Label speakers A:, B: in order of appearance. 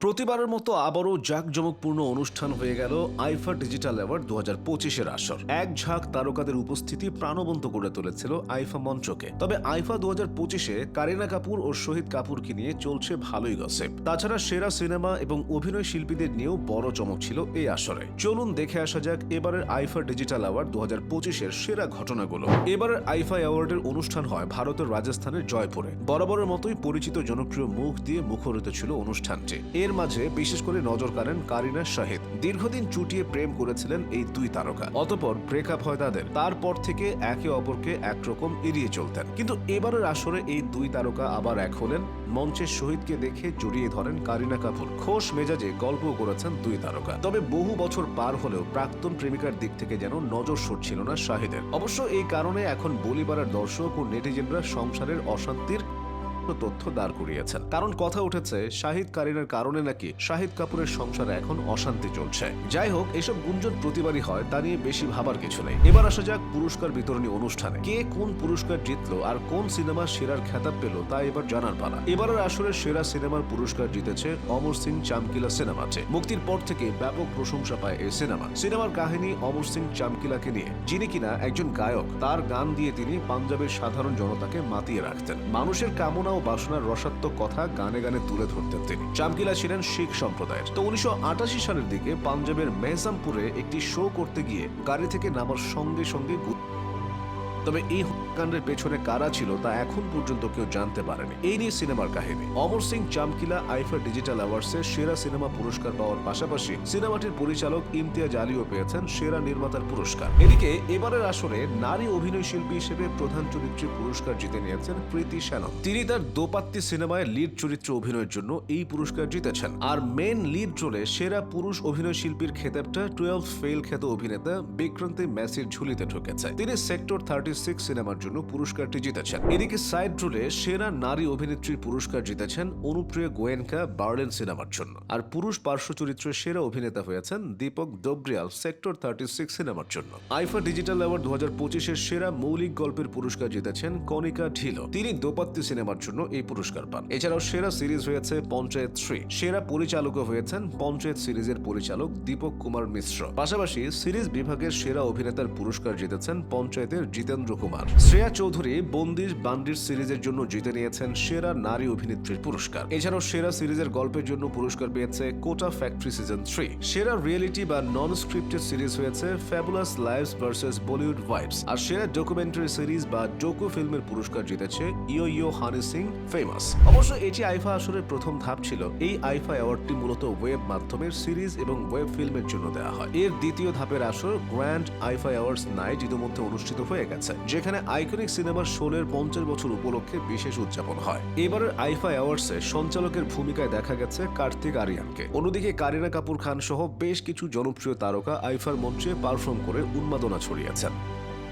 A: প্রতিবারের মতো আবারও জাঁকজমকপূর্ণ অনুষ্ঠান হয়ে গেল আইফা ডিজিটাল অ্যাওয়ার্ড 2025-এর আসর। এক ঝাঁক তারকাদের উপস্থিতি প্রাণবন্ত করে তুলেছিল আইফা মঞ্চকে। তবে আইফা 2025-এ কারিনা কাপুর ও শহীদ কাপুরকে নিয়ে চলছে ভালোই গসিপ। তাছাড়া সেরা সিনেমা এবং অভিনয় শিল্পীদের নিয়েও বড় চমক ছিল এই আসরে। চলুন দেখে আসা যাক এবারের আইফা ডিজিটাল অ্যাওয়ার্ড 2025-এর সেরা ঘটনাগুলো। এবারের আইফা অ্যাওয়ার্ডের অনুষ্ঠান হয় ভারতের রাজস্থানের জয়পুরে। বরাবরের মতোই পরিচিত জনপ্রিয় মুখ দিয়ে মুখরিত ছিল অনুষ্ঠানটি। এর মাঝে বিশেষ করে নজর কাড়েন কারিনা শাহিদ। দীর্ঘদিন চুটিয়ে প্রেম করেছিলেন এই দুই তারকা। অতঃপর ব্রেকআপ হয় তাদের। তারপর থেকে একে অপরকে একরকম এড়িয়ে চলতেন। কিন্তু এবারের আসরে এই দুই তারকা আবার এক হলেন। মঞ্চে শহীদকে দেখে জড়িয়ে ধরেন কারিনা কাপুর। খোশ মেজাজে গল্প করেছেন দুই তারকা। তবে বহু বছর পার হলেও প্রাক্তন প্রেমিকার দিক থেকে যেন নজর সরছিল না শাহিদের। অবশ্য এই কারণে এখন বলিপাড়ার দর্শক ও নেটিজেনরা সংসারের অশান্তির তথ্য দাঁড় করিয়েছেন। কারণ কথা উঠেছে শাহিদ কারিনার কারণে নাকি শাহিদ কাপুরের সংসারে এখন অশান্তি চলছে। যাই হোক, এসব গুঞ্জন প্রতিবারই হয়, তা নিয়ে বেশি ভাবার কিছু নেই। এবার আসা যাক পুরস্কার বিতরণী অনুষ্ঠানে। কে কোন পুরস্কার জিতলো আর কোন সিনেমা সেরার খেতাব পেল তা এবার জানার পালা। এবারের আসরে সেরা সিনেমার পুরস্কার জিতেছে অমর সিং চামকিলা সিনেমাতে। মুক্তির পর থেকে ব্যাপক প্রশংসা পায় এই সিনেমার কাহিনী অমর সিং চামকিলাকে নিয়ে, যিনি কিনা একজন গায়ক। তার গান দিয়ে তিনি পাঞ্জাবের সাধারণ জনতাকে মাতিয়ে রাখতেন। মানুষের কামনা ও বাসনার রসাত্মক কথা গানে গানে তুলে ধরতেন তিনি। চামকিলা ছিলেন শিখ সম্প্রদায়ের। তো 1988 সালের দিকে পাঞ্জাবের মেহজামপুরে একটি শো করতে গিয়ে গাড়ি থেকে নামার সঙ্গে সঙ্গে তবে এই হত্যাকাণ্ডের পেছনে কারা ছিল তা এখন পর্যন্ত কেউ জানতে পারেনি। এই নিয়ে সিনেমার কাহিনী। অমর সিং চামকিলা আইফা ডিজিটাল অ্যাওয়ার্ডসে সেরা সিনেমা পুরস্কার পাওয়ার পাশাপাশি সিনেমাটির পরিচালক ইমতিয়াজ আলীও পেয়েছেন সেরা নির্মাতার পুরস্কার। এদিকে এবারের আসরে নারী অভিনয় শিল্পী হিসেবে প্রধান চরিত্রে পুরস্কার জিতে নিয়েছেন প্রীতি শ্যানন। তিনি তার দোপাত্তি সিনেমায় লিড চরিত্রে অভিনয়ের জন্য এই পুরস্কার জিতেছেন। আর মেন লিড রোলে সেরা পুরুষ অভিনয় শিল্পীর খেতাবটা 12 ফেল খ্যাত অভিনেতা বিক্রান্তি ম্যাসির ঝুলিতে ঢুকেছে। তিনি সেক্টর 36 সিনেমার জন্য পুরস্কারটি জিতেছেন। এদিকে সাইড রোলে সেরা নারী অভিনেত্রীর পুরস্কার জিতেছেন অনুপ্রিয়া গোয়েনকা বার্লিন সিনেমার জন্য। আর পুরুষ পার্শ্ব চরিত্রে সেরা অভিনেতা হয়েছেন দীপক ডোবরিয়াল সেক্টর 36 সিনেমার জন্য। আইফা ডিজিটাল অ্যাওয়ার্ড 2025-এর সেরা মৌলিক গল্পের পুরস্কার জিতেছেন কনিকা ঢিলো। তিনি দোপাত্তি সিনেমার জন্য এই পুরস্কার পান। এছাড়াও সেরা সিরিজ হয়েছে পঞ্চায়েত 3। সেরা পরিচালকও হয়েছেন পঞ্চায়েত সিরিজের পরিচালক দীপক কুমার মিশ্র। পাশাপাশি সিরিজ বিভাগের সেরা অভিনেতার পুরস্কার জিতেছেন পঞ্চায়েতের জিতেন্দ্র কুমার। শ্রেয়া চৌধুরী বন্দিশ বান্ডির সিরিজের জন্য জিতে নিয়েছেন সেরা নারী অভিনেত্রীর পুরস্কার। এছাড়াও সেরা সিরিজের গল্পের জন্য পুরস্কার পেয়েছে কোটা ফ্যাক্টরি সিজন 3। সেরা রিয়েলিটি বা নন স্ক্রিপ্টেড সিরিজ হয়েছে fabulous lives versus Bollywood wives. আর সেরা ডকুমেন্টারি সিরিজ বা ডোকু ফিল্মের পুরস্কার জিতেছে ইয়ো ইয়ো হানি সিং ফেমাস। অবশ্য এটি আইফা আসরের প্রথম ধাপ ছিল। এই আইফা অ্যাওয়ার্ডটি মূলত ওয়েব মাধ্যমের সিরিজ এবং ওয়েব ফিল্মের জন্য দেওয়া হয়। এর দ্বিতীয় ধাপের আসর গ্র্যান্ড আইফা অ্যাওয়ার্ডস নাইট ইতিমধ্যে অনুষ্ঠিত হয়ে গেছে, যেখানে আইকনিক সিনেমার 16 50 বছর উপলক্ষে বিশেষ উদযাপন হয়। এবারের আইফা অ্যাওয়ার্ডসে সঞ্চালকের ভূমিকায় দেখা গেছে কার্তিক আরিয়ানকে। অন্যদিকে কারিনা কাপুর খান সহ বেশ কিছু জনপ্রিয় তারকা আইফার মঞ্চে পারফর্ম করে উন্মাদনা ছড়িয়েছেন।